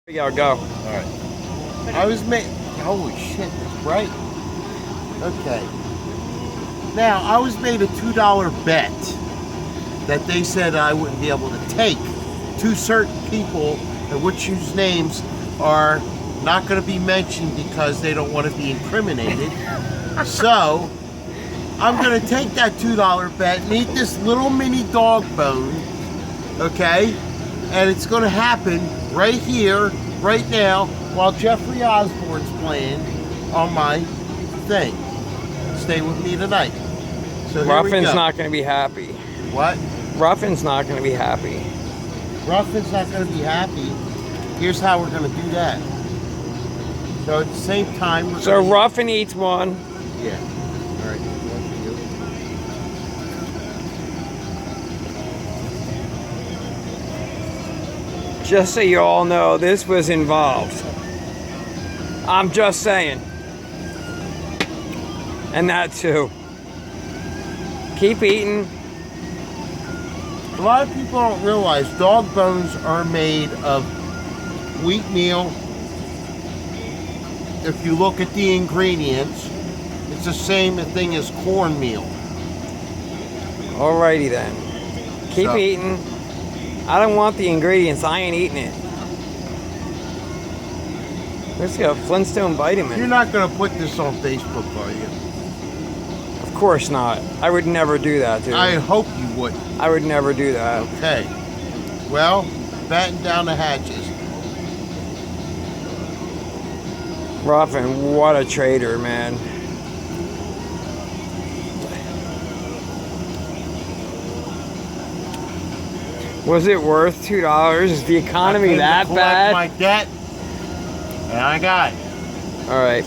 Yeah, go. All right. I was made. Holy shit, it's bright. Okay. Now, I was made a $2 bet that they said I wouldn't be able to take two certain people, and which whose names are not going to be mentioned because they don't want to be incriminated. So, I'm going to take that $2 bet and eat this little mini dog bone, okay? And it's going to happen right here, right now, while Jeffrey Osborne's playing on my thing. Stay with me tonight. So here we Ruffin's go. not going to be happy. What? Ruffin's not going to be happy. Ruffin's not going to be happy. Here's how we're going to do that. So at the same time, we're So gonna Ruffin eats one. Yeah. All right. One for you. Just so you all know, this was involved. I'm just saying. And that too. Keep eating. A lot of people don't realize dog bones are made of wheat meal. If you look at the ingredients, it's the same thing as cornmeal. Alrighty then. Keep So- eating. I don't want the ingredients. I ain't eating it. Let's go. Flintstone vitamin. You're not going to put this on Facebook, are you? Of course not. I would never do that, dude. I hope you would. I would never do that. Okay. Well, batten down the hatches. Ruffin, what a traitor, man. Was it worth $2? Is the economy I came to that collect bad? my debt, and I got it. All right.